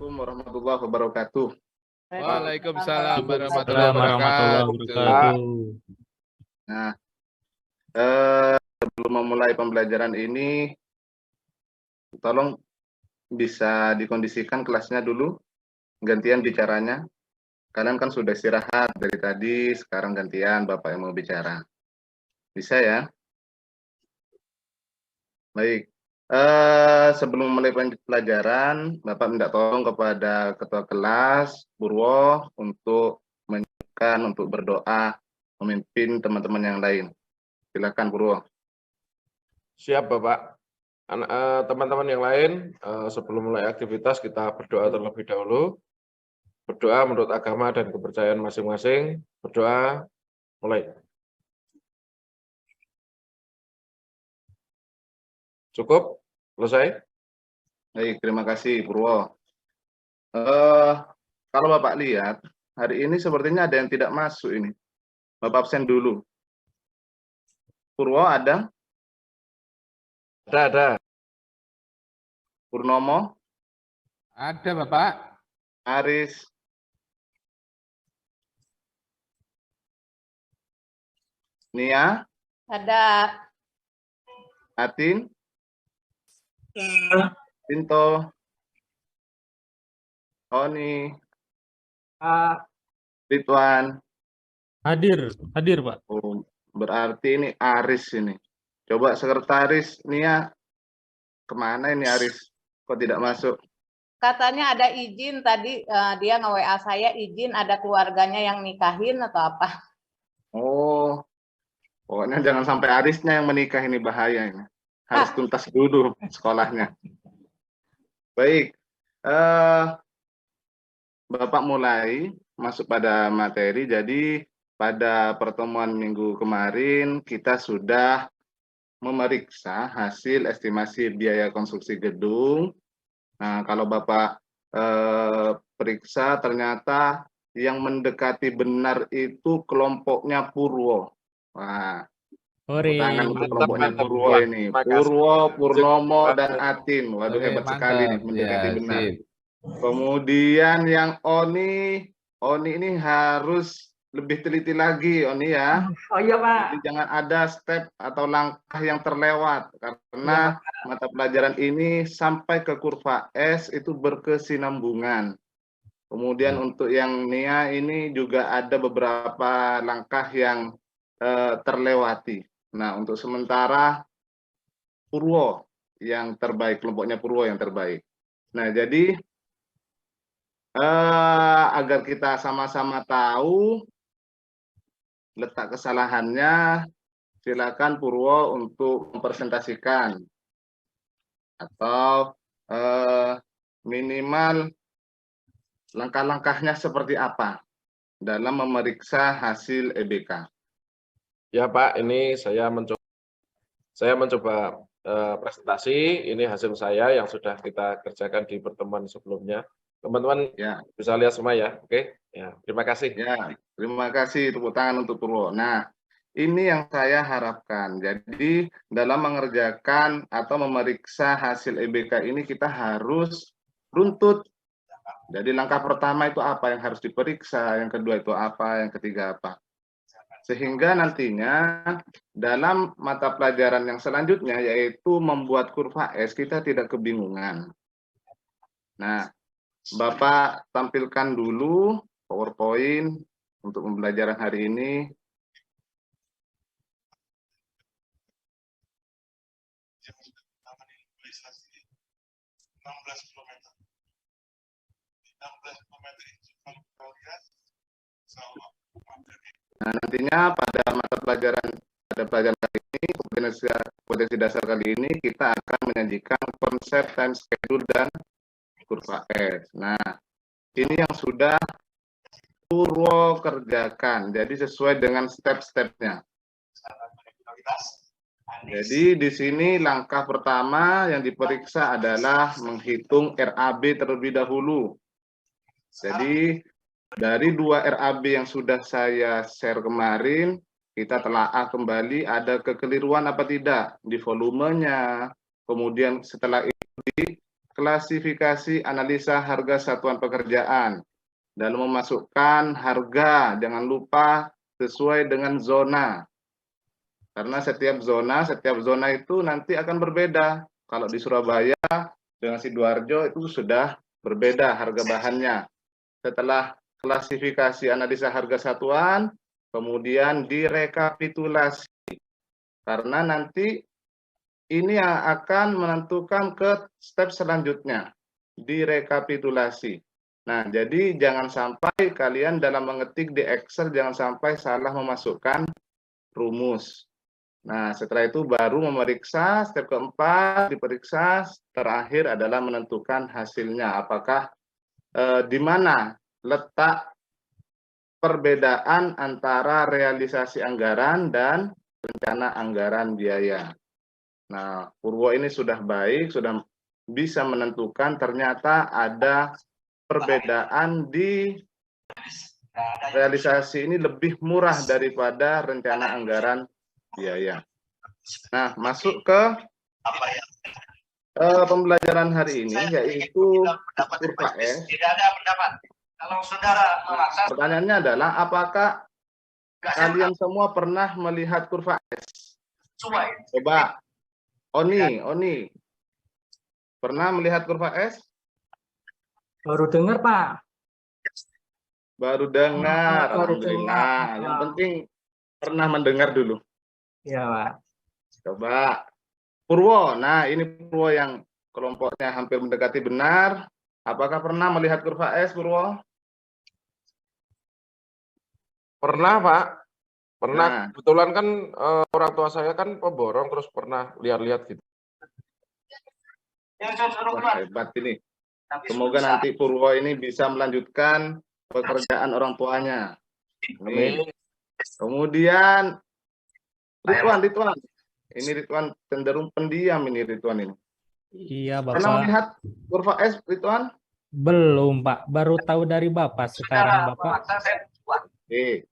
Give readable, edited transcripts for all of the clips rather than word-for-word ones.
Assalamualaikum warahmatullahi wabarakatuh. Waalaikumsalam warahmatullahi Assalamualaikum warahmatullahi wabarakatuh. wabarakatuh. Nah, sebelum memulai pembelajaran ini, tolong bisa dikondisikan kelasnya dulu, gantian bicaranya. Kalian kan sudah istirahat dari tadi, sekarang gantian Bapak yang mau bicara. Bisa ya? Baik. Sebelum mulai pelajaran, Bapak minta tolong kepada Ketua Kelas, Purwo, untuk menyiapkan, untuk berdoa, memimpin teman-teman yang lain. Silakan Purwo. Siap Bapak. Teman-teman yang lain, sebelum mulai aktivitas kita berdoa terlebih dahulu. Berdoa menurut agama dan kepercayaan masing-masing. Berdoa, mulai. Cukup? Selesai? Baik, terima kasih Purwo. Kalau Bapak lihat, hari ini sepertinya ada yang tidak masuk ini. Bapak absen dulu. Purwo ada? Ada. Purnomo? Ada Bapak. Aris? Nia? Ada. Atin? Pinto? Oni? Ridwan? Hadir Pak. Oh, berarti ini Aris ini. Coba sekretaris Nia, kemana ini Aris? Kok tidak masuk? Katanya ada izin tadi, dia nge-WA saya izin ada keluarganya yang nikahin atau apa. Oh, pokoknya jangan sampai Arisnya yang menikah, ini bahaya ini. Harus tuntas dulu sekolahnya. Baik, Bapak mulai masuk pada materi. Jadi pada pertemuan minggu kemarin kita sudah memeriksa hasil estimasi biaya konstruksi gedung. Nah, kalau Bapak periksa ternyata yang mendekati benar itu kelompoknya Purwo. Wah, tangan untuk kelompoknya Purwo ini. Purwo, Purnomo, dan Atin. Waduh, hebat sekali nih, mendekati benar. Kemudian yang Oni ini harus lebih teliti lagi, Oni ya. Oh iya Pak. Jadi jangan ada step atau langkah yang terlewat, karena mata pelajaran ini sampai ke kurva S itu berkesinambungan. Kemudian untuk yang Nia ini juga ada beberapa langkah yang terlewati. Nah, untuk sementara Purwo yang terbaik, kelompoknya Purwo yang terbaik. Nah, jadi agar kita sama-sama tahu letak kesalahannya, silakan Purwo untuk mempresentasikan atau minimal langkah-langkahnya seperti apa dalam memeriksa hasil EBK. Ya Pak, ini saya mencoba presentasi. Ini hasil saya yang sudah kita kerjakan di pertemuan sebelumnya. Teman-teman ya bisa lihat semua ya. Oke. Ya, terima kasih. Ya, terima kasih, tepuk tangan untuk Purwo. Nah, ini yang saya harapkan. Jadi dalam mengerjakan atau memeriksa hasil EBK ini kita harus runtut. Jadi langkah pertama itu apa yang harus diperiksa, yang kedua itu apa, yang ketiga apa. Sehingga nantinya dalam mata pelajaran yang selanjutnya yaitu membuat kurva S, kita tidak kebingungan. Nah, Bapak tampilkan dulu PowerPoint untuk pembelajaran hari ini. Nah, nantinya pada mata pelajaran kali ini, kompetensi dasar kali ini, kita akan menyajikan konsep time schedule dan kurva S. Nah, ini yang sudah Purwo kerjakan, jadi sesuai dengan step-stepnya. Jadi di sini langkah pertama yang diperiksa adalah menghitung RAB terlebih dahulu. Jadi dari 2 RAB yang sudah saya share kemarin, kita telaah kembali ada kekeliruan apa tidak di volumenya, kemudian setelah itu di klasifikasi analisa harga satuan pekerjaan. Dalam memasukkan harga, jangan lupa sesuai dengan zona. Karena setiap zona itu nanti akan berbeda. Kalau di Surabaya dengan Sidoarjo itu sudah berbeda harga bahannya. Setelah klasifikasi analisa harga satuan, kemudian direkapitulasi. Karena nanti ini yang akan menentukan ke step selanjutnya, direkapitulasi. Nah, jadi jangan sampai kalian dalam mengetik di Excel, jangan sampai salah memasukkan rumus. Nah, setelah itu baru memeriksa, step keempat diperiksa, terakhir adalah menentukan hasilnya. Apakah di mana letak perbedaan antara realisasi anggaran dan rencana anggaran biaya. Nah, Purwo ini sudah baik, sudah bisa menentukan ternyata ada perbedaan di realisasi ini lebih murah daripada rencana anggaran biaya. Nah, masuk ke pembelajaran hari ini, yaitu kurva S. Pertanyaannya adalah, apakah kalian semua pernah melihat kurva S? Coba, Oni, pernah melihat kurva S? Baru dengar, Pak. Baru dengar, Baru alhamdulillah. dengar. Yang penting pernah mendengar dulu. Ya, Pak. Coba, Purwo. Nah, ini Purwo yang kelompoknya hampir mendekati benar. Apakah pernah melihat kurva S, Purwo? Pernah, Pak. Pernah. Nah. Kebetulan kan orang tua saya kan pemborong, terus pernah lihat-lihat gitu. Wah, hebat ini. Semoga nanti Purwo ini bisa melanjutkan pekerjaan orang tuanya. Nih. Kemudian Ridwan. Ini Ridwan cenderung pendiam ini Ridwan ini. Iya, Pernah Bapak. melihat kurva S, Ridwan? Belum, Pak. Baru tahu dari Bapak sekarang, Bapak. Oke.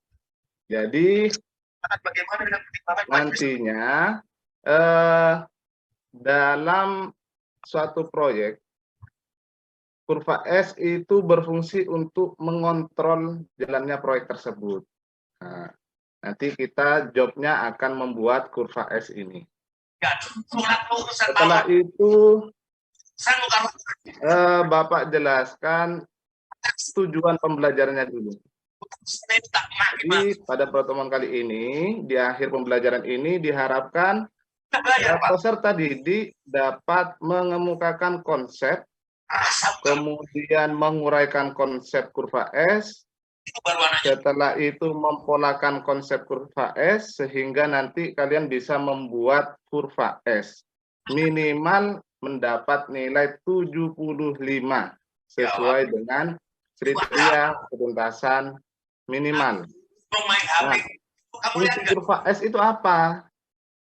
Jadi nantinya dalam suatu proyek, kurva S itu berfungsi untuk mengontrol jalannya proyek tersebut. Nah, nanti kita jobnya akan membuat kurva S ini. Setelah itu Bapak jelaskan tujuan pembelajarannya dulu. Jadi pada pertemuan kali ini, di akhir pembelajaran ini diharapkan peserta didik dapat mengemukakan konsep, kemudian menguraikan konsep kurva S, setelah itu mempolakan konsep kurva S, sehingga nanti kalian bisa membuat kurva S. Minimal mendapat nilai 75 sesuai dengan kriteria ketuntasan minimal. Nah, fungsi kurva S itu apa?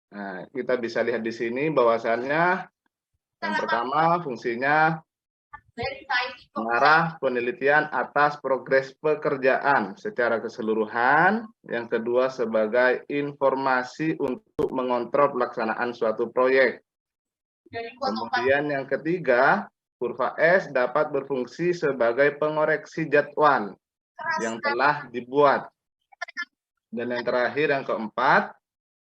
Nah, kita bisa lihat di sini bahwasannya yang pertama fungsinya mengarah penelitian atas progres pekerjaan secara keseluruhan. Yang kedua sebagai informasi untuk mengontrol pelaksanaan suatu proyek. Kemudian yang ketiga, kurva S dapat berfungsi sebagai pengoreksi jadwal yang telah dibuat. Dan yang terakhir, yang keempat,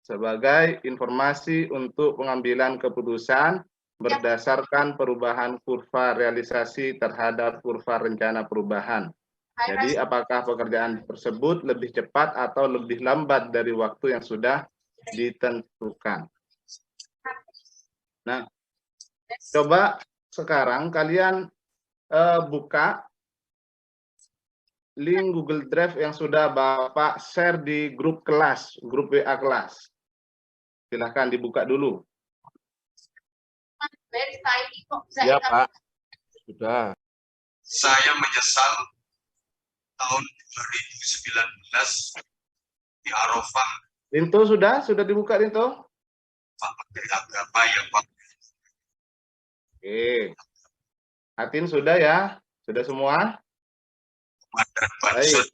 sebagai informasi untuk pengambilan keputusan berdasarkan perubahan kurva realisasi terhadap kurva rencana perubahan. Jadi apakah pekerjaan tersebut lebih cepat atau lebih lambat dari waktu yang sudah ditentukan. Nah, coba sekarang kalian buka link Google Drive yang sudah Bapak share di grup kelas, grup WA kelas. Silahkan dibuka dulu. Ya, Pak. Sudah. Saya menyesal tahun 2019 di Arafah. Linto sudah dibuka Linto? Pak Menteri Agama yang Pak. Oke. Atin sudah ya? Sudah semua? Baik.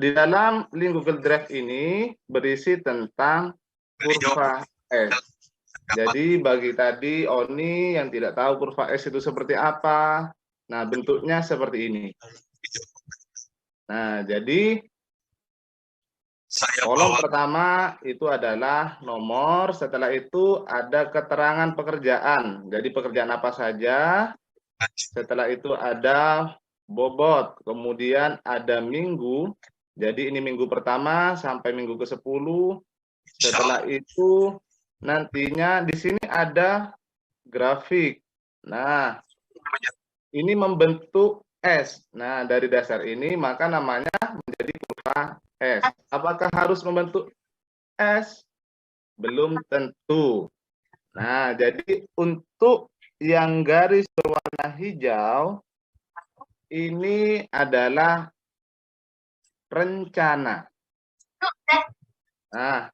Di dalam link Google Drive ini berisi tentang kurva S. Jadi bagi tadi Oni yang tidak tahu kurva S itu seperti apa, nah bentuknya seperti ini. Nah, jadi Saya kolom bawa pertama itu adalah nomor, setelah itu ada keterangan pekerjaan. Jadi pekerjaan apa saja, setelah itu ada bobot, kemudian ada minggu. Jadi ini minggu pertama sampai minggu ke-10. Setelah itu nantinya di sini ada grafik. Nah, ini membentuk S. Nah, dari dasar ini maka namanya menjadi kurva S. Apakah harus membentuk S? Belum tentu. Nah, jadi untuk yang garis berwarna hijau ini adalah rencana. Nah,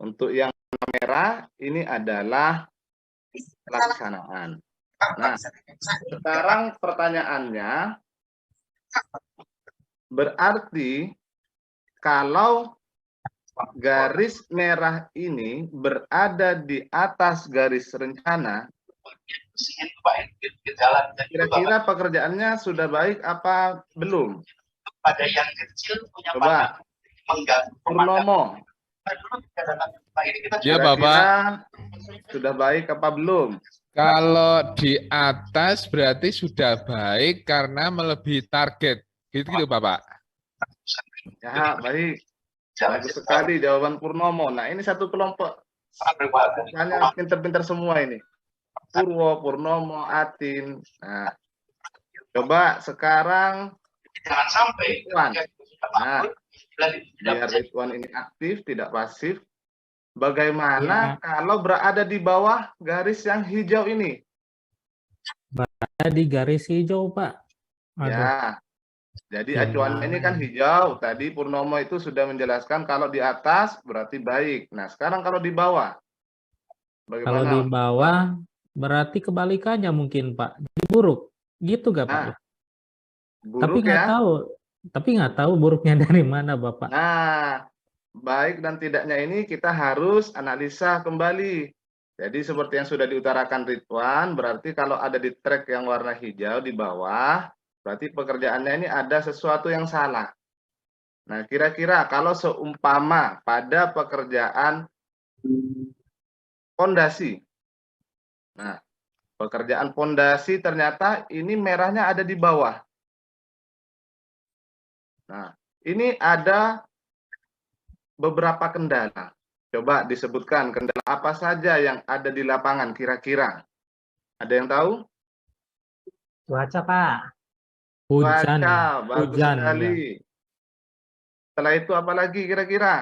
untuk yang merah ini adalah pelaksanaan. Nah, sekarang pertanyaannya, berarti kalau garis merah ini berada di atas garis rencana, kira-kira pekerjaannya sudah baik apa belum? pada yang kecil punya Coba, Purnomo. Ya, Kira-kira Bapak. sudah baik apa belum? Kalau di atas berarti sudah baik karena melebihi target. Gitu Bapak. Ya, baik. Bagus sekali jawaban Purnomo. Nah, ini satu kelompok. Hanya pinter-pinter semua ini. Purwo, Purnomo, Atin. Nah, coba sekarang jangan sampai Ridwan. Nah, biar Ridwan ini aktif, tidak pasif. Bagaimana kalau berada di bawah garis yang hijau ini? Ada di garis hijau, Pak. Aduh. Ya, jadi acuannya ini Gimana kan ini? hijau. Tadi Purnomo itu sudah menjelaskan kalau di atas berarti baik. Nah, sekarang kalau di bawah, Kalau di bagaimana? bawah berarti kebalikannya mungkin, Pak. Jadi buruk. Gitu gak, Pak? Nah, Tapi buruk nggak ya. tahu. Tapi nggak tahu buruknya dari mana, Bapak. Nah, baik dan tidaknya ini kita harus analisa kembali. Jadi seperti yang sudah diutarakan Ridwan, berarti kalau ada di track yang warna hijau di bawah, berarti pekerjaannya ini ada sesuatu yang salah. Nah, kira-kira kalau seumpama pada pekerjaan pondasi. Nah, pekerjaan pondasi ternyata ini merahnya ada di bawah. Nah, ini ada beberapa kendala. Coba disebutkan kendala apa saja yang ada di lapangan kira-kira. Ada yang tahu? Cuaca, Pak. Hujan, Cuaca, bagus hujan ya. sekali. Setelah itu apa lagi kira-kira?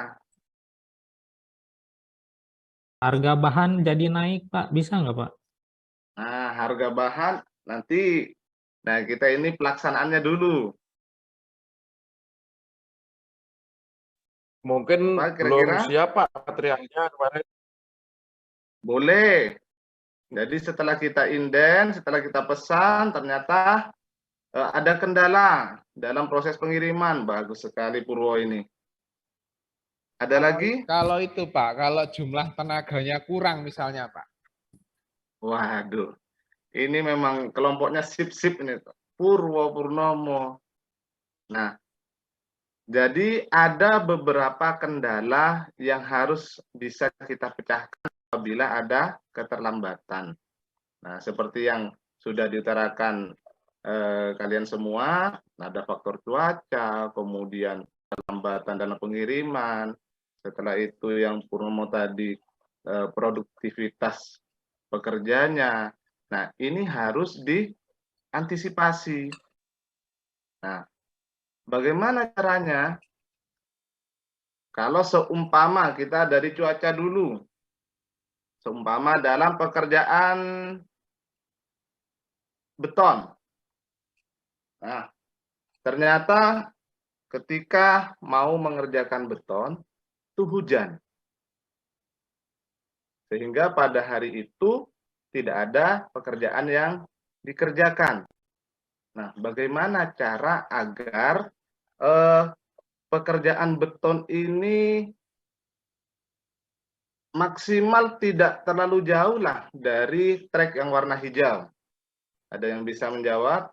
Harga bahan jadi naik, Pak. Bisa nggak, Pak? Nah, harga bahan nanti. Nah, kita ini pelaksanaannya dulu. Mungkin Apa belum kira-kira? siap Pak materialnya kemarin. Boleh. Jadi setelah kita inden, setelah kita pesan, ternyata ada kendala dalam proses pengiriman. Bagus sekali Purwo ini. Ada lagi? Kalau itu Pak, kalau jumlah tenaganya kurang misalnya Pak. Waduh, ini memang kelompoknya sip-sip ini. Purwo, Purnomo. Nah, jadi ada beberapa kendala yang harus bisa kita pecahkan apabila ada keterlambatan. Nah, seperti yang sudah diutarakan kalian semua, ada faktor cuaca, kemudian keterlambatan dalam pengiriman, setelah itu yang Purnomo tadi produktivitas pekerjanya. Nah, ini harus diantisipasi. Nah, bagaimana caranya? Kalau seumpama kita dari cuaca dulu, seumpama dalam pekerjaan beton. Nah, ternyata ketika mau mengerjakan beton, itu hujan. Sehingga pada hari itu tidak ada pekerjaan yang dikerjakan. Nah, bagaimana cara agar pekerjaan beton ini maksimal tidak terlalu jauh lah dari trek yang warna hijau. Ada yang bisa menjawab?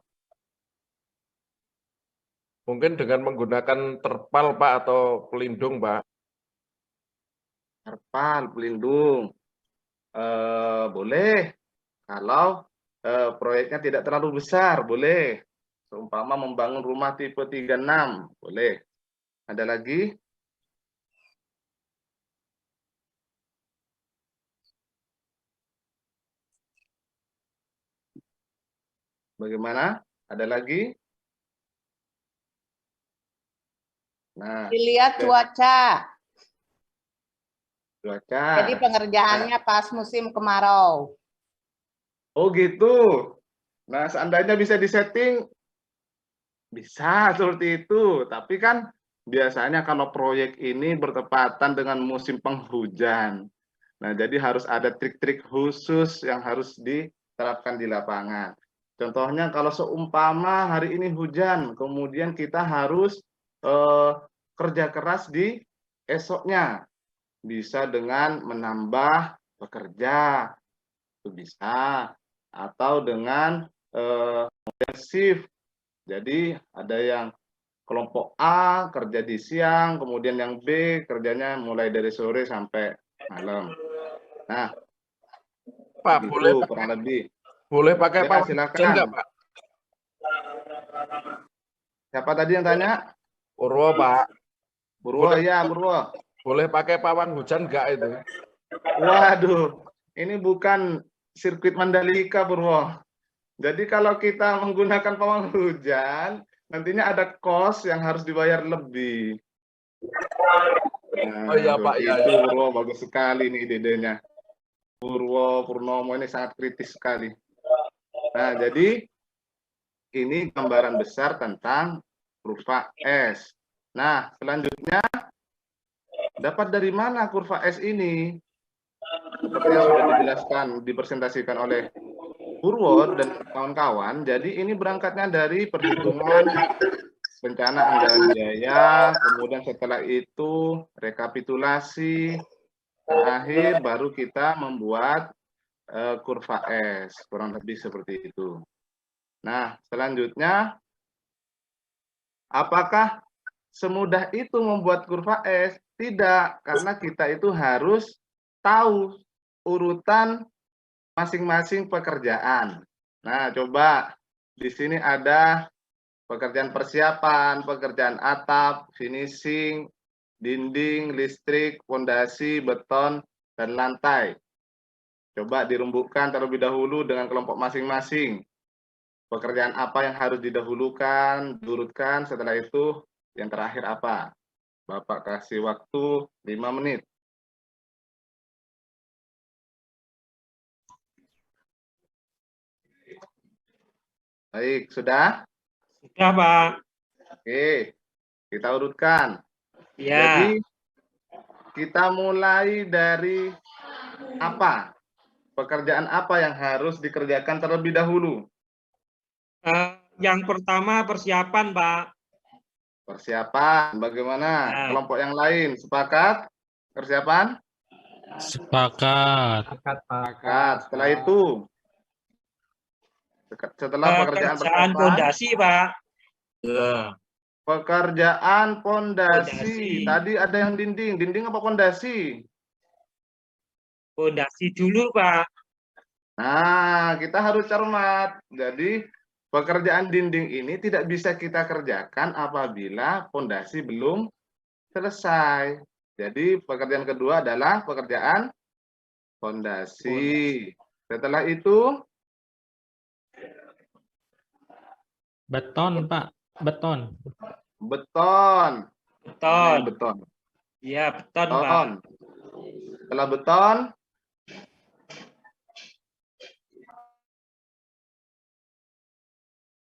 Mungkin dengan menggunakan terpal, Pak, atau pelindung, Pak. Terpal, pelindung. Boleh. Kalau proyeknya tidak terlalu besar, boleh. Seumpama membangun rumah tipe 36, boleh. Ada lagi? Bagaimana? Ada lagi? Nah, Dilihat cuaca. cuaca. Jadi pengerjaannya pas musim kemarau. Oh gitu. Nah, seandainya bisa disetting, bisa seperti itu. Tapi kan biasanya kalau proyek ini bertepatan dengan musim penghujan. Nah, jadi harus ada trik-trik khusus yang harus diterapkan di lapangan. Contohnya kalau seumpama hari ini hujan, kemudian kita harus kerja keras di esoknya. Bisa dengan menambah pekerja, itu bisa. Atau dengan shift. Jadi ada yang kelompok A kerja di siang, kemudian yang B kerjanya mulai dari sore sampai malam. Nah, Pak, gitu, boleh kurang lebih. boleh pakai Ya, pawang silakan. hujan nggak, Pak? Siapa tadi yang tanya? Purwo, Pak. Purwo, Boleh, ya Purwo. boleh pakai pawang hujan nggak itu? Waduh, ini bukan sirkuit Mandalika, Purwo. Jadi kalau kita menggunakan pawang hujan, nantinya ada kos yang harus dibayar lebih. Nah, Oh iya, Pak, ya. itu Purwo, bagus sekali nih idenya. Purwo Purnomo ini sangat kritis sekali. Nah, jadi ini gambaran besar tentang kurva S. Nah, selanjutnya dapat dari mana kurva S ini? Seperti yang sudah dijelaskan, dipresentasikan oleh Purwo dan kawan-kawan. Jadi ini berangkatnya dari perhitungan bencana anggaran biaya, kemudian setelah itu rekapitulasi, terakhir baru kita membuat kurva S, kurang lebih seperti itu. Nah, selanjutnya, apakah semudah itu membuat kurva S? Tidak, karena kita itu harus tahu urutan masing-masing pekerjaan. Nah, coba di sini ada pekerjaan persiapan, pekerjaan atap, finishing, dinding, listrik, fondasi, beton, dan lantai. Coba dirembukkan terlebih dahulu dengan kelompok masing-masing. Pekerjaan apa yang harus didahulukan, diurutkan, setelah itu yang terakhir apa? Bapak kasih waktu 5 menit. Baik, sudah? Sudah, Pak. Oke, kita urutkan. Ya. Jadi, kita mulai dari apa? Pekerjaan apa yang harus dikerjakan terlebih dahulu? Yang pertama persiapan, Pak. Persiapan, bagaimana? Ya. Kelompok yang lain, sepakat? Persiapan? Sepakat. Sepakat. Setelah itu? Setelah pekerjaan persiapan? Pondasi, Pak. Ya. Pekerjaan pondasi. Tadi ada yang dinding. Dinding apa pondasi? Pondasi dulu, Pak. Nah, kita harus cermat. Jadi, pekerjaan dinding ini tidak bisa kita kerjakan apabila pondasi belum selesai. Jadi, pekerjaan kedua adalah pekerjaan pondasi. Setelah itu, Beton, Pak. Beton. beton. Beton. Beton. Iya, beton, Pak. Beton. Setelah beton,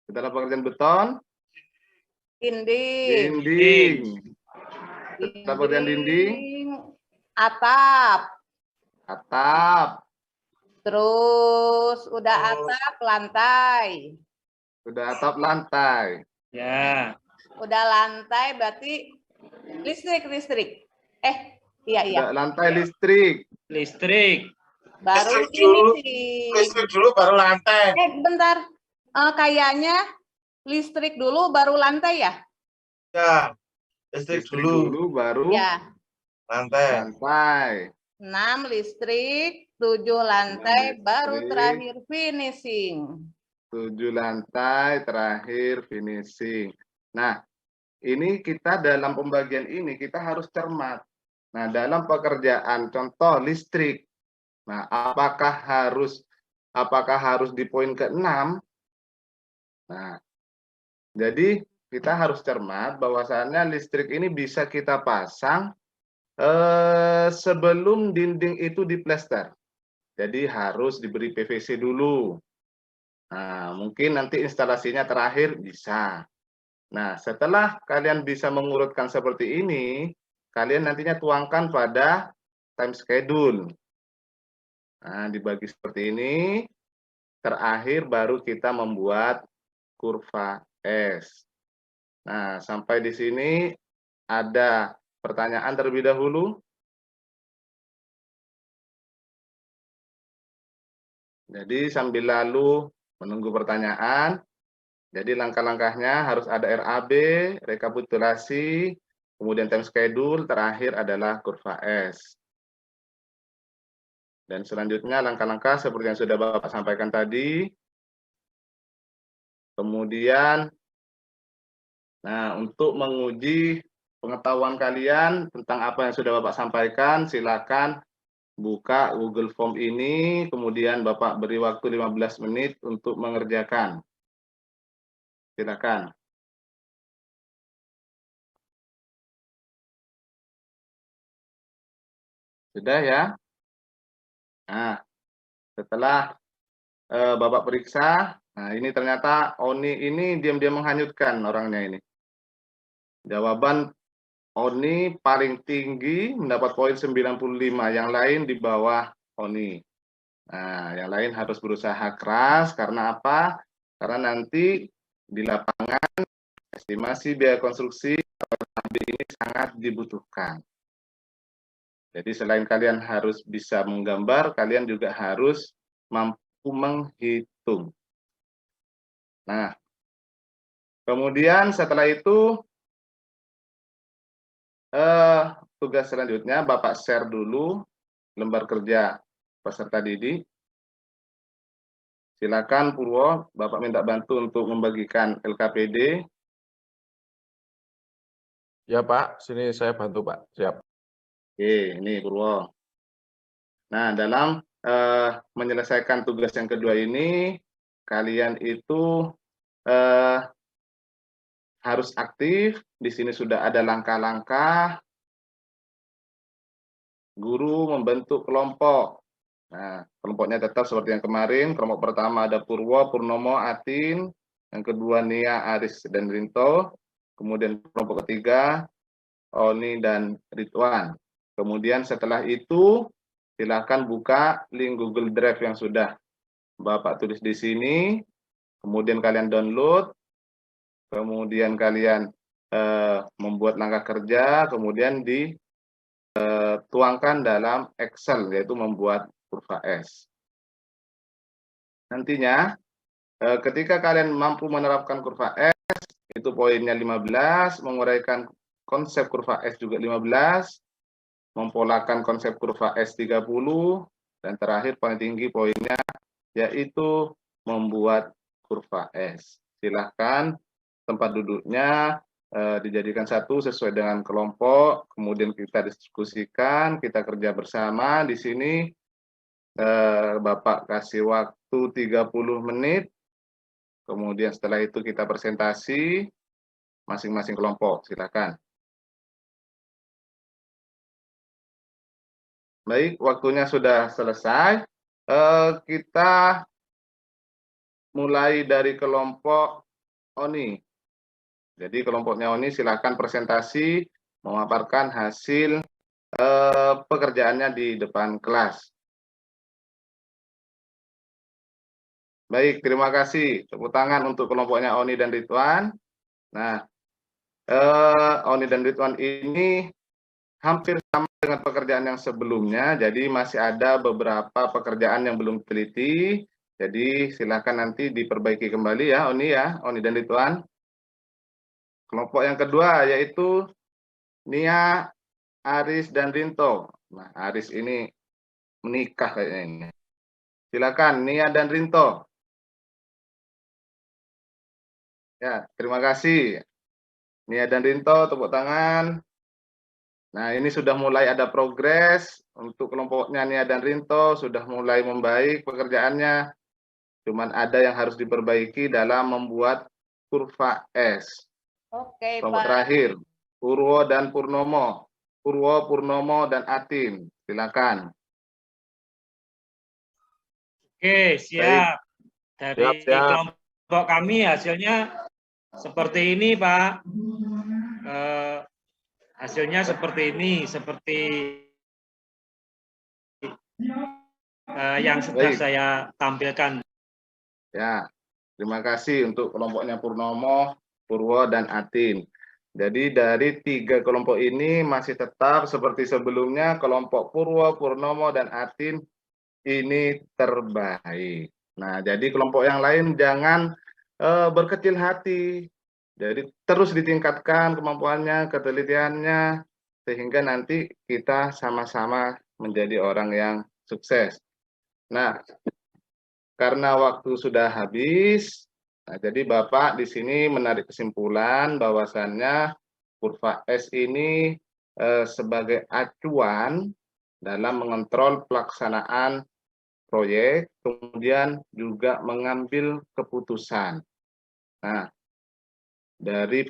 setelah pekerjaan beton, Dinding. dinding. Setelah pekerjaan dinding, Atap. atap. Terus udah atap, lantai. Sudah atap, lantai. Ya. Udah lantai berarti listrik. Iya. Sudah lantai, listrik. Listrik. Baru Listrik dulu. finishing. Listrik dulu baru lantai. Bentar. Kayaknya listrik dulu baru lantai ya? Ya, listrik Listrik dulu dulu baru Ya. lantai. lantai. 6 listrik, 7 lantai, baru listrik. terakhir finishing. 7 lantai, terakhir finishing. Nah, ini kita dalam pembagian ini kita harus cermat. Nah, dalam pekerjaan contoh listrik. Nah, apakah harus di poin ke-6? Nah, jadi kita harus cermat bahwasannya listrik ini bisa kita pasang sebelum dinding itu diplester. Jadi harus diberi PVC dulu. Nah, mungkin nanti instalasinya terakhir bisa. Nah, setelah kalian bisa mengurutkan seperti ini, kalian nantinya tuangkan pada time schedule. Nah, dibagi seperti ini. Terakhir baru kita membuat kurva S. Nah, sampai di sini ada pertanyaan terlebih dahulu. Jadi sambil lalu menunggu pertanyaan, jadi langkah-langkahnya harus ada RAB, rekapitulasi, kemudian time schedule, terakhir adalah kurva S. Dan selanjutnya langkah-langkah seperti yang sudah Bapak sampaikan tadi. Kemudian, nah untuk menguji pengetahuan kalian tentang apa yang sudah Bapak sampaikan, silakan buka Google Form ini, kemudian Bapak beri waktu 15 menit untuk mengerjakan. Silakan. Sudah ya? Nah, setelah Bapak periksa, nah ini ternyata Oni ini diam-diam menghanyutkan orangnya ini. Jawaban Oni paling tinggi mendapat poin 95, yang lain di bawah Oni. Nah, yang lain harus berusaha keras, karena apa? Karena nanti di lapangan estimasi biaya konstruksi ini sangat dibutuhkan. Jadi selain kalian harus bisa menggambar, kalian juga harus mampu menghitung. Nah, kemudian setelah itu tugas selanjutnya Bapak share dulu lembar kerja peserta didik. Silakan Purwo, Bapak minta bantu untuk membagikan LKPD. Ya Pak, sini saya bantu Pak. Siap. Oke, ini Purwo. Nah, dalam menyelesaikan tugas yang kedua ini, kalian itu harus aktif. Di sini sudah ada langkah-langkah guru membentuk kelompok. Nah, kelompoknya tetap seperti yang kemarin. Kelompok pertama ada Purwo, Purnomo, Atin. Yang kedua Nia, Aris, dan Rinto. Kemudian kelompok ketiga Oni dan Ridwan. Kemudian setelah itu silakan buka link Google Drive yang sudah Bapak tulis di sini. Kemudian kalian download. Kemudian kalian membuat langkah kerja. Kemudian dituangkan dalam Excel, yaitu membuat kurva S. Nantinya ketika kalian mampu menerapkan kurva S, itu poinnya 15, menguraikan konsep kurva S juga 15, mempolakan konsep kurva S 30, dan terakhir paling tinggi poinnya yaitu membuat kurva S. Silahkan tempat duduknya dijadikan satu sesuai dengan kelompok, kemudian kita diskusikan, kita kerja bersama. Di sini Bapak kasih waktu 30 menit, kemudian setelah itu kita presentasi masing-masing kelompok. Silakan. Baik, waktunya sudah selesai. Kita mulai dari kelompok Oni. Jadi kelompoknya Oni silakan presentasi, memaparkan hasil pekerjaannya di depan kelas. Baik, terima kasih. Tepuk tangan untuk kelompoknya Oni dan Ridwan. Nah, Oni dan Ridwan ini hampir sama dengan pekerjaan yang sebelumnya, jadi masih ada beberapa pekerjaan yang belum teliti. Jadi silakan nanti diperbaiki kembali ya, Oni dan Ridwan. Kelompok yang kedua yaitu Nia, Aris, dan Rinto. Nah, Aris ini menikah kayaknya ini. Silakan Nia dan Rinto. Ya, terima kasih. Nia dan Rinto, tepuk tangan. Nah, ini sudah mulai ada progres untuk kelompoknya Nia dan Rinto, sudah mulai membaik pekerjaannya. Cuman ada yang harus diperbaiki dalam membuat kurva S. Oke, Kelompok Pak. terakhir, Purwo dan Purnomo. Purwo, Purnomo, dan Atin. Silakan. Oke, siap. Dari Siap. kelompok kami hasilnya seperti ini, Pak. Hasilnya seperti ini, seperti yang sudah Baik. saya tampilkan. Ya, terima kasih untuk kelompoknya Purnomo, Purwo, dan Atin. Jadi dari 3 kelompok ini masih tetap seperti sebelumnya, kelompok Purwo, Purnomo, dan Atin ini terbaik. Nah, jadi kelompok yang lain jangan berkecil hati. Jadi terus ditingkatkan kemampuannya, ketelitiannya, sehingga nanti kita sama-sama menjadi orang yang sukses. Nah, karena waktu sudah habis, nah, jadi Bapak di sini menarik kesimpulan bahwasannya kurva S ini sebagai acuan dalam mengontrol pelaksanaan proyek, kemudian juga mengambil keputusan. Nah, dari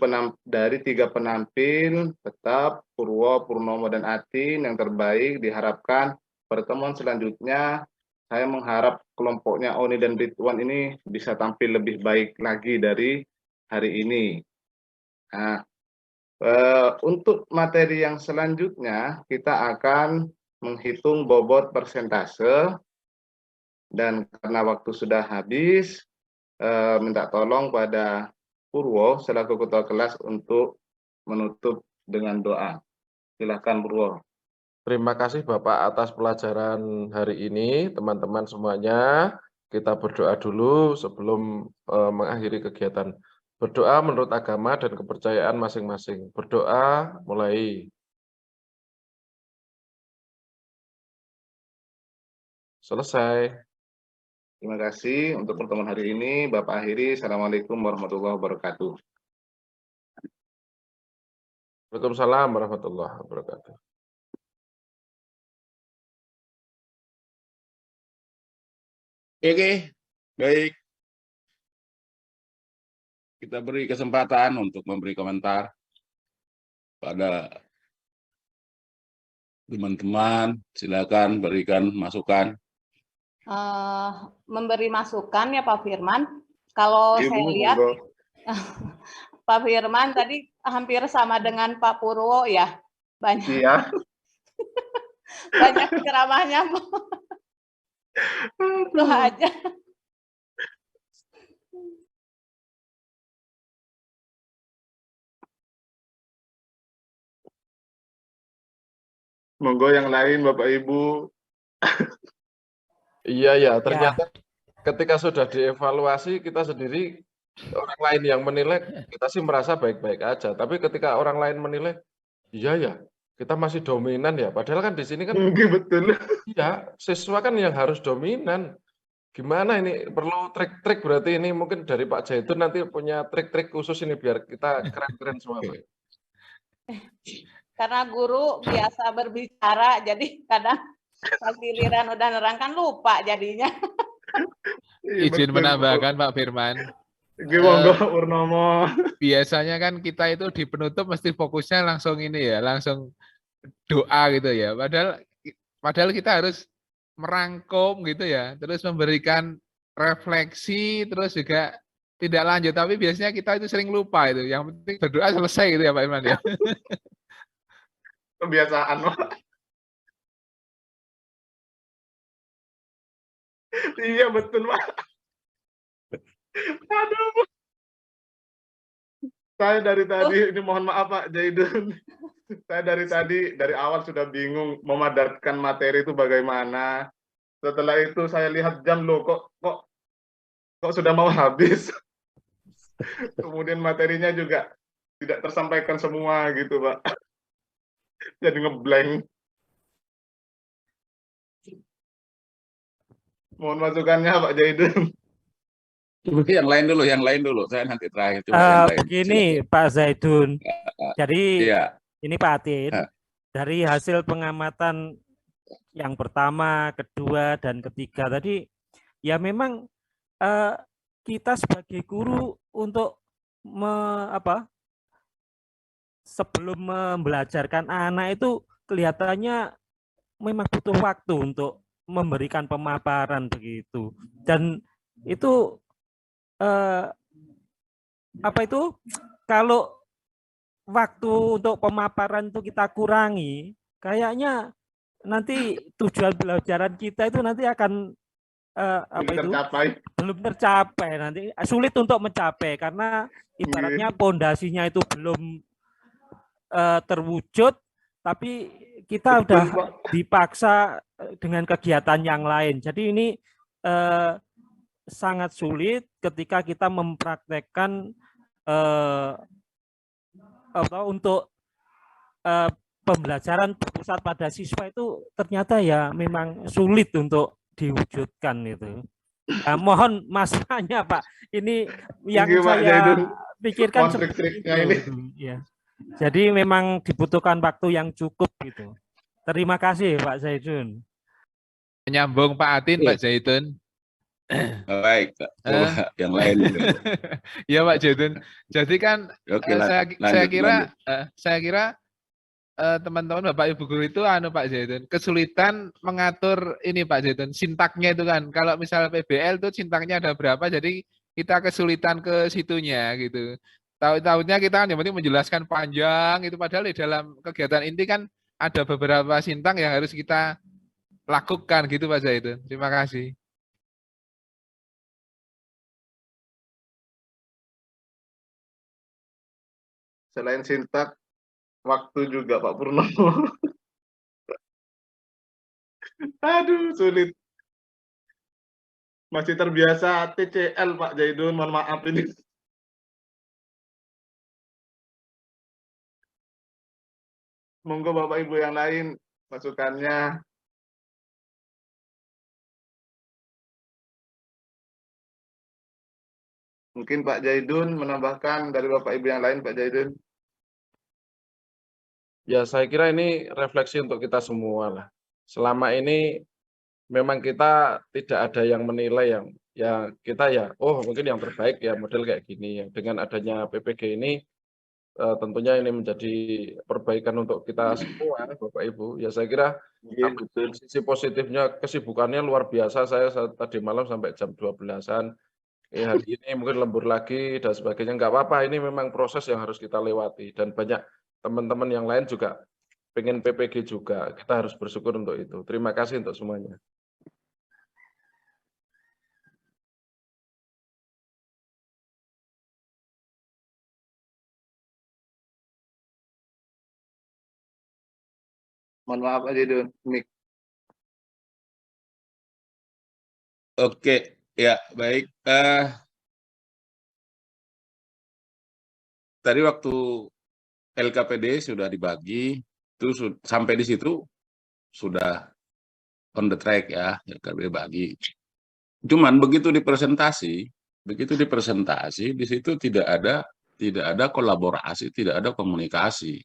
3 penampil, tetap Purwo, Purnomo, dan Atin yang terbaik. Diharapkan pertemuan selanjutnya, saya mengharap kelompoknya Oni dan Ridwan ini bisa tampil lebih baik lagi dari hari ini. Nah, untuk materi yang selanjutnya, kita akan menghitung bobot persentase. Dan karena waktu sudah habis, minta tolong pada Purwo selaku ketua kelas untuk menutup dengan doa. Silakan Purwo. Terima kasih Bapak atas pelajaran hari ini, teman-teman semuanya. Kita berdoa dulu sebelum mengakhiri kegiatan. Berdoa menurut agama dan kepercayaan masing-masing. Berdoa mulai. Selesai. Terima kasih untuk pertemuan hari ini. Bapak akhiri. Assalamualaikum warahmatullahi wabarakatuh. Waalaikumsalam warahmatullahi wabarakatuh. Oke, baik. Kita beri kesempatan untuk memberi komentar pada teman-teman. Silakan berikan masukan. Memberi masukan ya Pak Firman. Kalau Ibu, saya lihat Pak Firman tadi hampir sama dengan Pak Purwo ya. Banyak. Iya. Banyak ceramahnya. Itu aja. Monggo yang lain Bapak Ibu. Iya ya, ternyata ketika sudah dievaluasi kita sendiri, orang lain yang menilai, kita sih merasa baik-baik aja. Tapi ketika orang lain menilai, iya ya, kita masih dominan ya. Padahal kan di sini kan, Betul. iya, siswa kan yang harus dominan. Gimana ini? Perlu trik-trik berarti ini mungkin dari Pak Zaitun nanti punya trik-trik khusus ini biar kita keren-keren semua. Pak. Karena guru biasa berbicara, jadi kadang pas giliran udah nerangkan lupa jadinya. Izin menambahkan Pak Firman. Monggo Purnomo. Biasanya kan kita itu di penutup mesti fokusnya langsung ini ya, langsung doa gitu ya. Padahal kita harus merangkum gitu ya, terus memberikan refleksi, terus juga tidak lanjut. Tapi biasanya kita itu sering lupa itu. Yang penting berdoa selesai gitu ya Pak Firman ya. Kebiasaan. Iya betul Pak. Aduh. Saya dari tadi ini mohon maaf Pak Zaidun. Saya dari awal sudah bingung memadatkan materi itu bagaimana. Setelah itu saya lihat jam, loh kok sudah mau habis. Kemudian materinya juga tidak tersampaikan semua gitu, Pak. Jadi ngeblank. Mohon masukannya, Pak Jaidun. Yang lain dulu. Saya nanti terakhir. Coba yang lain. Begini, Pak Zaidun. Jadi Iya. ini Pak Atin, dari hasil pengamatan yang pertama, kedua, dan ketiga tadi, ya memang kita sebagai guru untuk sebelum membelajarkan anak itu kelihatannya memang butuh waktu untuk memberikan pemaparan begitu. Dan itu kalau waktu untuk pemaparan itu kita kurangi, kayaknya nanti tujuan pelajaran kita itu nanti akan belum tercapai, nanti sulit untuk mencapai karena ibaratnya pondasinya itu belum terwujud, tapi kita udah dipaksa dengan kegiatan yang lain. Jadi ini sangat sulit ketika kita mempraktekkan untuk pembelajaran berpusat pada siswa itu ternyata ya memang sulit untuk diwujudkan itu. Nah, mohon masukannya Pak. Ini yang saya pikirkan seperti itu. Ya. Jadi memang dibutuhkan waktu yang cukup gitu. Terima kasih Pak Zaidun. Menyambung Pak Atin, Pak Zaidun. Baik, coba yang lain. Ya Pak Zaidun. Jadi kan saya kira teman-teman Bapak Ibu guru itu Pak Zaidun, kesulitan mengatur ini Pak Zaidun, sintaknya itu kan. Kalau misal PBL itu sintaknya ada berapa, jadi kita kesulitan ke situnya gitu. Tahu-tahunya kita kan yang penting menjelaskan panjang itu, padahal di dalam kegiatan inti kan ada beberapa sintang yang harus kita lakukan gitu Pak Zaidun. Terima kasih. Selain sintak, waktu juga Pak Purnomo. Aduh, sulit. Masih terbiasa TCL Pak Jaidun, mohon maaf ini. Monggo Bapak Ibu yang lain masukannya. Mungkin Pak Jaidun menambahkan dari Bapak Ibu yang lain, Pak Jaidun. Ya, saya kira ini refleksi untuk kita semua lah. Selama ini memang kita tidak ada yang menilai yang kita ya, oh mungkin yang terbaik ya model kayak gini. Dengan adanya PPG ini tentunya ini menjadi perbaikan untuk kita semua, Bapak Ibu. Ya saya kira sisi positifnya kesibukannya luar biasa. Saya tadi malam sampai jam 12-an. Hari ini mungkin lembur lagi dan sebagainya. Nggak apa-apa, ini memang proses yang harus kita lewati. Dan banyak teman-teman yang lain juga pengen PPG juga. Kita harus bersyukur untuk itu. Terima kasih untuk semuanya. Mohon maaf aja dulu, Mik. Oke, ya baik. Tadi waktu LKPD sudah dibagi, itu sampai di situ sudah on the track ya, LKPD bagi. Cuman begitu dipresentasi di situ tidak ada kolaborasi, tidak ada komunikasi.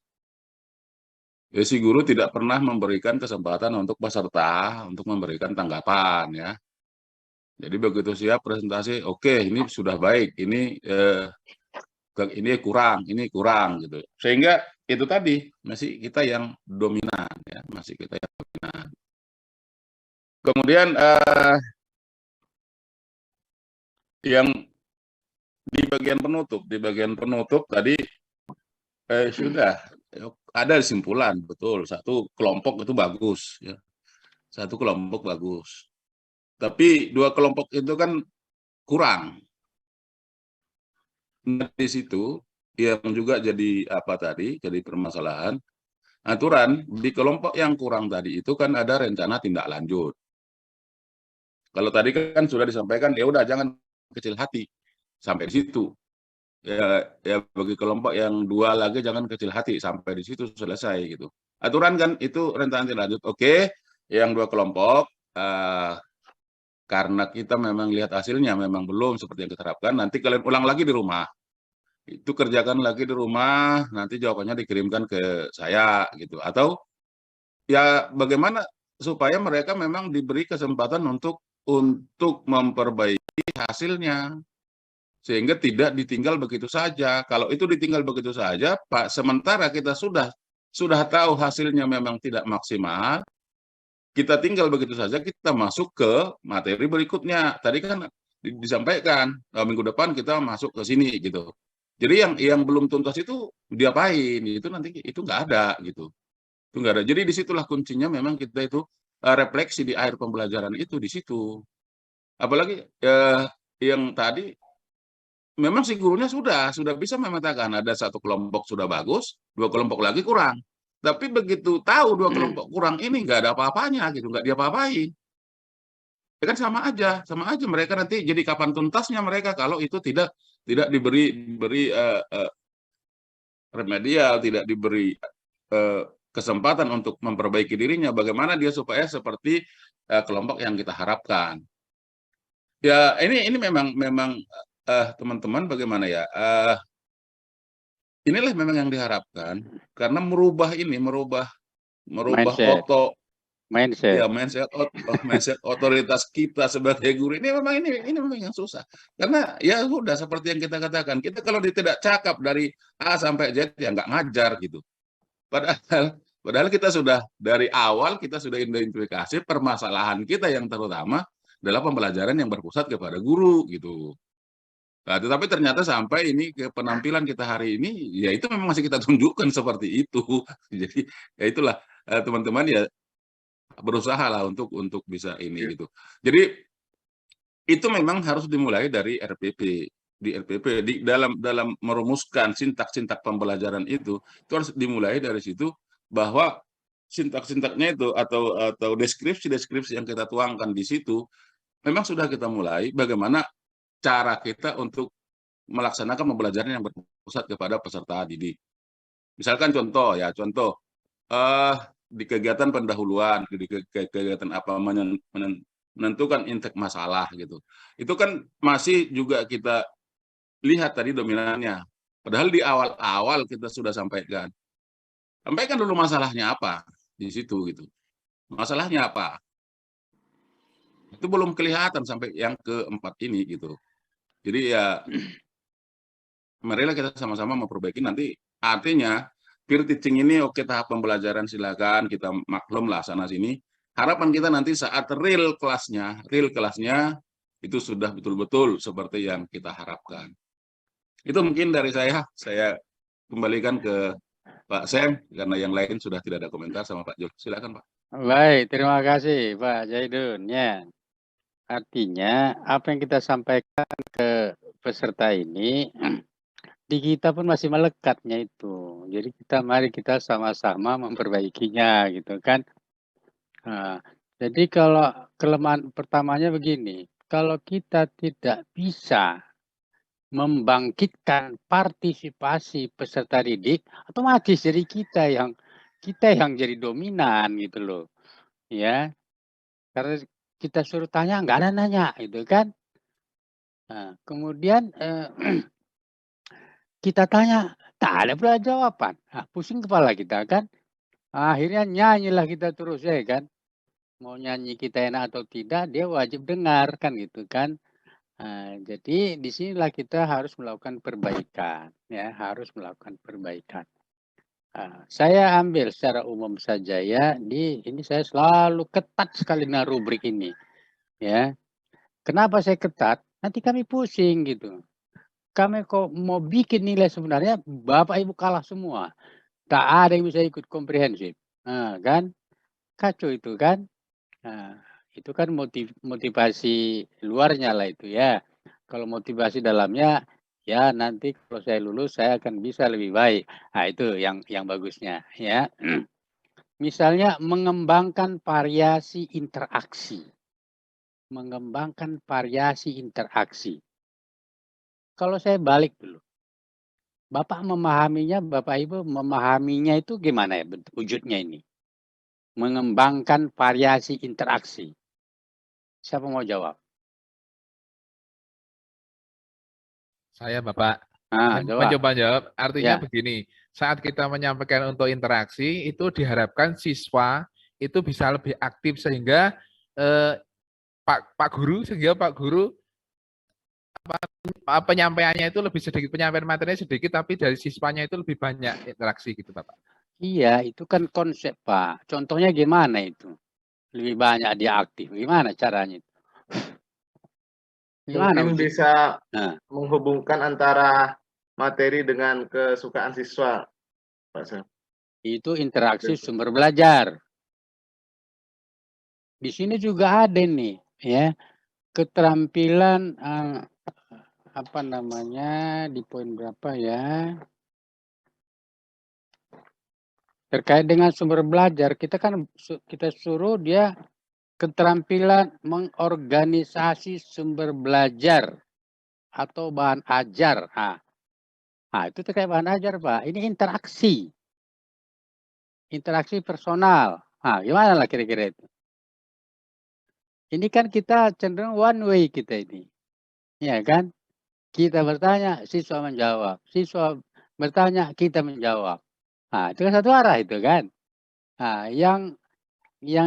Ya, si guru tidak pernah memberikan kesempatan untuk peserta untuk memberikan tanggapan ya. Jadi begitu siap presentasi, oke, ini sudah baik, ini kurang gitu. Sehingga itu tadi masih kita yang dominan ya, masih kita yang dominan. Kemudian yang di bagian penutup tadi sudah ada kesimpulan, betul, satu kelompok itu bagus ya. Satu kelompok bagus. Tapi dua kelompok itu kan kurang. Nah, di situ yang juga jadi jadi permasalahan. aturan di kelompok yang kurang tadi itu kan ada rencana tindak lanjut. Kalau tadi kan sudah disampaikan, ya udah jangan kecil hati sampai di situ. Ya bagi kelompok yang 2 lagi jangan kecil hati sampai di situ selesai gitu. Aturan kan itu rencana tindak lanjut. Oke, yang 2 kelompok karena kita memang lihat hasilnya memang belum seperti yang kita harapkan, nanti kalian ulang lagi di rumah. Itu kerjakan lagi di rumah, nanti jawabannya dikirimkan ke saya gitu. Atau ya bagaimana supaya mereka memang diberi kesempatan untuk memperbaiki hasilnya sehingga tidak ditinggal begitu saja. Kalau itu ditinggal begitu saja, Pak, sementara kita sudah tahu hasilnya memang tidak maksimal, kita tinggal begitu saja, kita masuk ke materi berikutnya. Tadi kan disampaikan minggu depan kita masuk ke sini gitu. Jadi yang belum tuntas itu diapain? Itu nanti itu nggak ada gitu. Itu nggak ada. Jadi disitulah kuncinya memang kita itu refleksi di akhir pembelajaran itu di situ. Apalagi yang tadi memang si gurunya sudah bisa memetakan ada 1 kelompok sudah bagus, 2 kelompok lagi kurang. Tapi begitu tahu 2 kelompok kurang ini nggak ada apa-apanya gitu, nggak diapa-apain. Ya kan sama aja mereka nanti jadi kapan tuntasnya mereka kalau itu tidak diberi remedial, tidak diberi kesempatan untuk memperbaiki dirinya, bagaimana dia supaya seperti kelompok yang kita harapkan. Ya ini memang teman-teman bagaimana ya, inilah memang yang diharapkan karena merubah mindset. Ya mindset otoritas kita sebagai guru ini memang yang susah. Karena ya udah seperti yang kita katakan, kita kalau tidak cakap dari A sampai Z ya nggak ngajar gitu. Padahal kita sudah dari awal kita sudah identifikasi permasalahan kita yang terutama adalah pembelajaran yang berpusat kepada guru gitu. Nah, tetapi ternyata sampai ini ke penampilan kita hari ini, ya itu memang masih kita tunjukkan seperti itu. Jadi ya itulah teman-teman ya berusaha lah untuk bisa ini gitu. Jadi itu memang harus dimulai dari RPP. Di RPP di dalam merumuskan sintak-sintak pembelajaran itu harus dimulai dari situ bahwa sintak-sintaknya itu atau deskripsi yang kita tuangkan di situ memang sudah kita mulai bagaimana cara kita untuk melaksanakan pembelajaran yang berpusat kepada peserta didik. Misalkan contoh di kegiatan pendahuluan, di kegiatan apa menentukan intake masalah gitu. Itu kan masih juga kita lihat tadi dominannya. Padahal di awal-awal kita sudah sampaikan. Sampaikan dulu masalahnya apa di situ gitu. Masalahnya apa? Itu belum kelihatan sampai yang keempat ini gitu. Jadi ya marilah kita sama-sama memperbaiki nanti artinya peer teaching ini oke tahap pembelajaran silakan kita maklum lah sana sini. Harapan kita nanti saat real kelasnya itu sudah betul-betul seperti yang kita harapkan. Itu mungkin dari saya kembalikan ke Pak Sam karena yang lain sudah tidak ada komentar sama Pak Jul. Silakan Pak. Baik, terima kasih Pak Zaidun. Ya, artinya apa yang kita sampaikan ke peserta ini di kita pun masih melekatnya itu. Jadi mari kita sama-sama memperbaikinya gitu kan. Nah, jadi kalau kelemahan pertamanya begini, kalau kita tidak bisa membangkitkan partisipasi peserta didik, otomatis jadi kita yang jadi dominan gitu loh, ya. Karena kita suruh tanya nggak ada nanya, gitu kan. Nah, kemudian kita tanya tak ada pula jawaban, nah, pusing kepala kita kan. Akhirnya nyanyilah kita terus ya kan. Mau nyanyi kita enak atau tidak, dia wajib dengar kan gitu kan. Nah, jadi disinilah kita harus melakukan perbaikan, ya harus melakukan perbaikan. Nah, saya ambil secara umum saja ya, ini saya selalu ketat sekali dengan rubrik ini, ya. Kenapa saya ketat? Nanti kami pusing gitu. Kami kok mau bikin nilai sebenarnya Bapak Ibu kalah semua, tak ada yang bisa ikut komprehensif, nah, kan kacau itu kan. Nah, itu kan motivasi luarnya lah itu ya. Kalau motivasi dalamnya ya nanti kalau saya lulus saya akan bisa lebih baik. Nah, itu yang bagusnya ya. Misalnya mengembangkan variasi interaksi. Mengembangkan variasi interaksi. Kalau saya balik dulu. Bapak memahaminya, Bapak Ibu memahaminya itu gimana ya bentuk wujudnya ini? Mengembangkan variasi interaksi. Siapa mau jawab? Saya Bapak. Ah, Saya jawab. mencoba jawab. Artinya Ya. begini, saat kita menyampaikan untuk interaksi itu diharapkan siswa itu bisa lebih aktif sehingga Pak Guru penyampaiannya itu lebih sedikit, penyampaian materinya sedikit tapi dari siswanya itu lebih banyak interaksi gitu Bapak. Iya, itu kan konsep Pak. Contohnya gimana itu? Lebih banyak dia aktif. Gimana caranya? Gimana Mungkin wujud? bisa Nah, menghubungkan antara materi dengan kesukaan siswa, Pak Sam. itu interaksi sumber belajar. Di sini juga ada nih, ya, keterampilan apa namanya di poin berapa ya? Terkait dengan sumber belajar, kita kan kita suruh dia keterampilan mengorganisasi sumber belajar atau bahan ajar. Nah, itu terkait bahan ajar, Pak. Ini interaksi. Interaksi personal. Nah, gimana lah kira-kira itu? Ini kan kita cenderung one way kita ini. Ya kan? Kita bertanya, siswa menjawab. Siswa bertanya, kita menjawab. Nah, itu kan satu arah itu kan. Nah, yang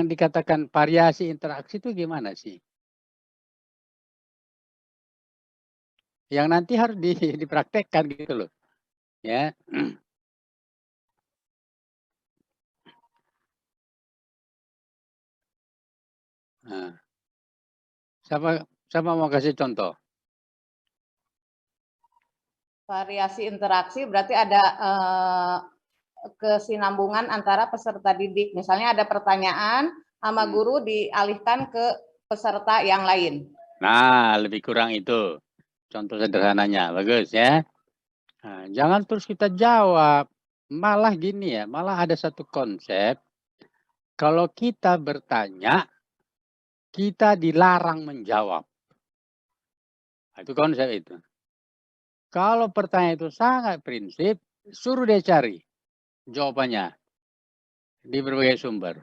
dikatakan variasi interaksi itu gimana sih? Yang nanti harus dipraktekkan gitu loh. Ya. Nah, siapa mau kasih contoh? Variasi interaksi berarti ada kesinambungan antara peserta didik. Misalnya ada pertanyaan sama guru dialihkan ke peserta yang lain. Nah, lebih kurang itu. Contoh sederhananya. Bagus ya. Nah, jangan terus kita jawab. Malah gini ya, malah ada satu konsep. Kalau kita bertanya, kita dilarang menjawab. Nah, itu konsep itu. Kalau pertanyaan itu sangat prinsip, suruh dia cari jawabannya di berbagai sumber.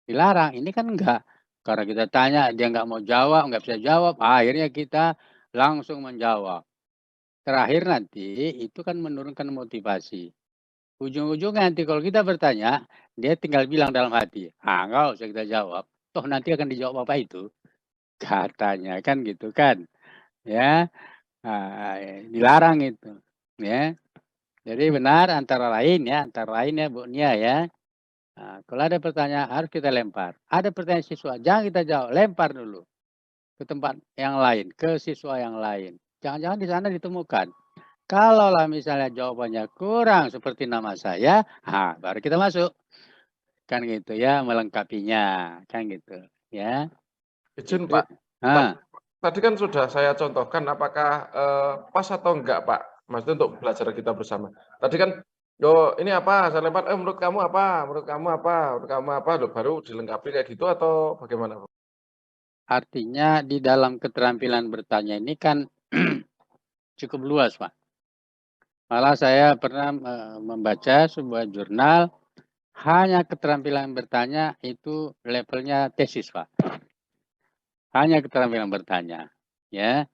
Dilarang, ini kan enggak. Karena kita tanya, dia enggak mau jawab, enggak bisa jawab, akhirnya kita langsung menjawab. Terakhir nanti itu kan menurunkan motivasi. Ujung-ujungnya nanti kalau kita bertanya, dia tinggal bilang dalam hati, enggak usah kita jawab. Toh nanti akan dijawab apa itu? Katanya kan gitu kan. Ya, dilarang itu. Ya. Jadi benar antara lain ya Bu Nia ya. Nah, kalau ada pertanyaan harus kita lempar. Ada pertanyaan siswa, jangan kita jawab, lempar dulu ke tempat yang lain, ke siswa yang lain. Jangan-jangan di sana ditemukan. Kalau lah misalnya jawabannya kurang seperti nama saya, baru kita masuk. Kan gitu ya, melengkapinya. Kan gitu ya. Izin Itu, Pak. Tadi kan sudah saya contohkan apakah pas atau enggak Pak. Maksudnya untuk belajar kita bersama. Tadi kan ini apa? Saya lempar, menurut kamu apa? Menurut kamu apa? Menurut kamu apa? Baru dilengkapi kayak gitu atau bagaimana? Artinya di dalam keterampilan bertanya ini kan cukup luas, Pak. Malah saya pernah membaca sebuah jurnal, hanya keterampilan bertanya itu levelnya tesis, Pak. Hanya keterampilan bertanya. Ya.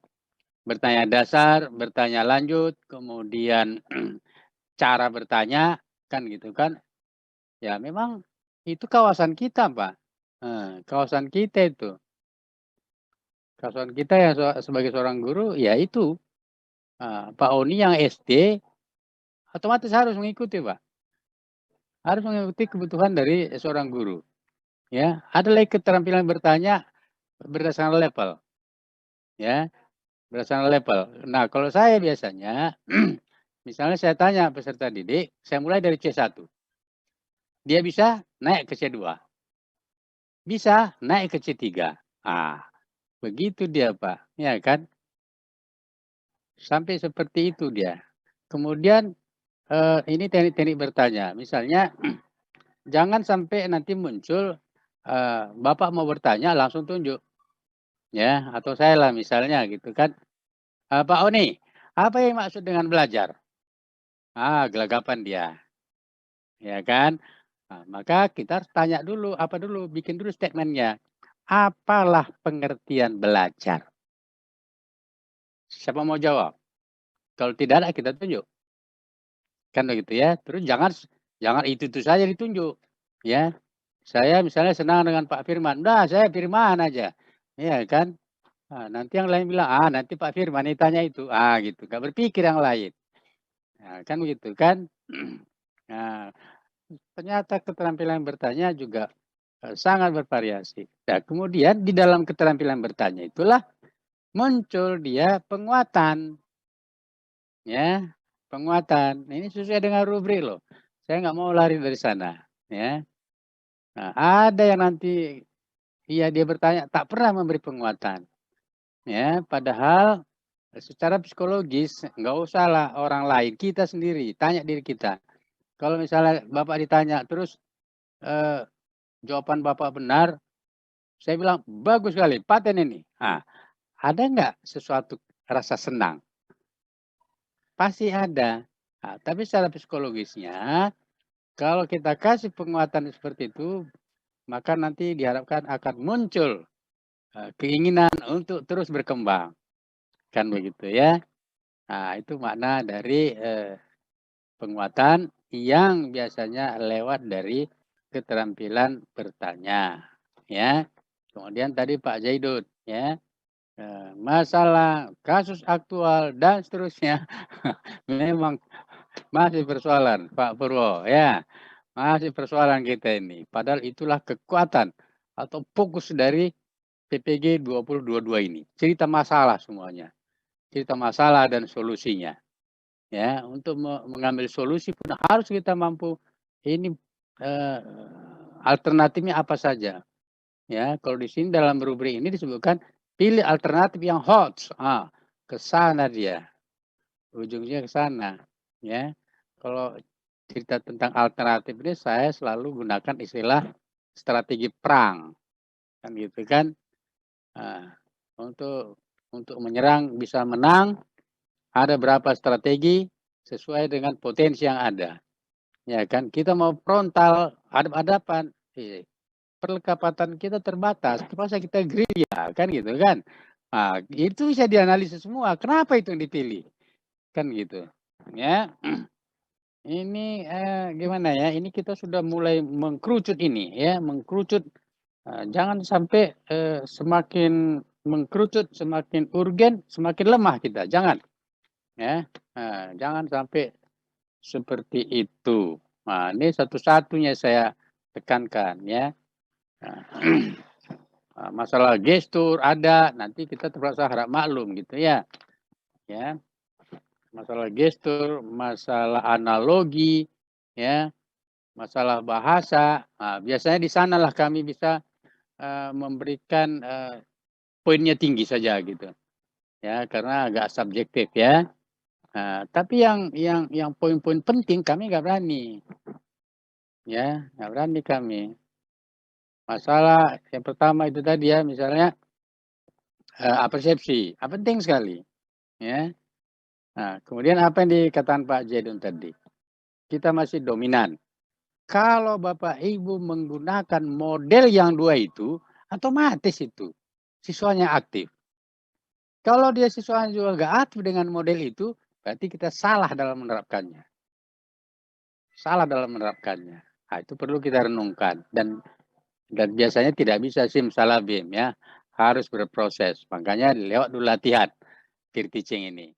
Bertanya dasar, bertanya lanjut, kemudian cara bertanya, kan gitu kan. Ya memang itu kawasan kita, Pak. Kawasan kita itu. Kawasan kita yang sebagai seorang guru, ya itu. Pak Oni yang SD, otomatis harus mengikuti, Pak. Harus mengikuti kebutuhan dari seorang guru. Ya, ada lagi keterampilan bertanya berdasarkan level. Ya, berdasarkan level. Nah, kalau saya biasanya, misalnya saya tanya peserta didik, saya mulai dari C1. Dia bisa naik ke C2. Bisa naik ke C3. Begitu dia, Pak. Ya kan? Sampai seperti itu dia. Kemudian ini teknik-teknik bertanya. Misalnya jangan sampai nanti muncul Bapak mau bertanya langsung tunjuk. Ya, atau saya lah misalnya gitu kan. Pak Oni, apa yang maksud dengan belajar? Gelagapan dia. Ya kan? Nah, maka kita harus tanya dulu, bikin dulu statementnya. Apalah pengertian belajar? Siapa mau jawab? Kalau tidak ada kita tunjuk. Kan begitu ya. Terus jangan itu saja ditunjuk. Ya. Saya misalnya senang dengan Pak Firman. Udah, saya Firman aja. Ya kan? Nanti yang lain bilang, nanti Pak Firman tanya itu. Gitu. Gak berpikir yang lain. Nah, kan begitu kan? Nah, ternyata keterampilan bertanya juga sangat bervariasi. Nah, kemudian di dalam keterampilan bertanya itulah muncul dia penguatan. Ya, penguatan. Ini sesuai dengan rubrik loh. Saya nggak mau lari dari sana. Ya. Nah, ada yang nanti dia bertanya tak pernah memberi penguatan. Ya, padahal secara psikologis nggak usah lah orang lain, kita sendiri tanya diri kita. Kalau misalnya Bapak ditanya terus jawaban Bapak benar, saya bilang bagus sekali, paten ini. Ada nggak sesuatu rasa senang? Pasti ada. Tapi secara psikologisnya, kalau kita kasih penguatan seperti itu, maka nanti diharapkan akan muncul keinginan untuk terus berkembang. Kan begitu ya. Nah, itu makna dari penguatan yang biasanya lewat dari keterampilan bertanya. Ya. Kemudian tadi Pak Zaidud, ya. Masalah kasus aktual dan seterusnya memang masih persoalan Pak Purwo, ya. Masih persoalan kita ini. Padahal itulah kekuatan atau fokus dari PPG 2022 ini. Cerita masalah semuanya. Cerita masalah dan solusinya. Ya, untuk mengambil solusi pun harus kita mampu ini alternatifnya apa saja. Ya, kalau di sini dalam rubrik ini disebutkan pilih alternatif yang hot. Ke sana dia. Ujungnya ke sana, ya. Kalau cerita tentang alternatif ini saya selalu gunakan istilah strategi perang. Kan gitu kan. Untuk menyerang bisa menang ada berapa strategi sesuai dengan potensi yang ada. Ya kan, kita mau frontal hadap-hadapan, perlekapatan kita terbatas, terpaksa kita gerilya, kan gitu kan. Itu bisa dianalisis semua. Kenapa itu yang dipilih? Kan gitu. Ya. Ini gimana ya? Ini kita sudah mulai mengkerucut ini ya, mengkerucut. Jangan sampai semakin mengkerucut, semakin urgen, semakin lemah kita. Jangan. Ya. Jangan sampai seperti itu. Ini satu-satunya saya tekankan ya. Masalah gestur ada, nanti kita terpaksa harap maklum gitu ya. Ya. Masalah gestur, masalah analogi, ya, masalah bahasa. Biasanya di sanalah kami bisa memberikan poinnya tinggi saja gitu. Ya, karena agak subjektif ya. Tapi yang poin-poin penting kami nggak berani. Ya, nggak berani kami. Masalah yang pertama itu tadi ya, misalnya persepsi, penting sekali. Ya. Kemudian apa yang dikatakan Pak Zaidun tadi? Kita masih dominan. Kalau Bapak Ibu menggunakan model yang dua itu, otomatis itu siswanya aktif. Kalau dia siswanya juga nggak aktif dengan model itu, berarti kita salah dalam menerapkannya. Salah dalam menerapkannya. Itu perlu kita renungkan. Dan biasanya tidak bisa simsalabim ya. Harus berproses. Makanya lewat dulu latihan peer teaching ini.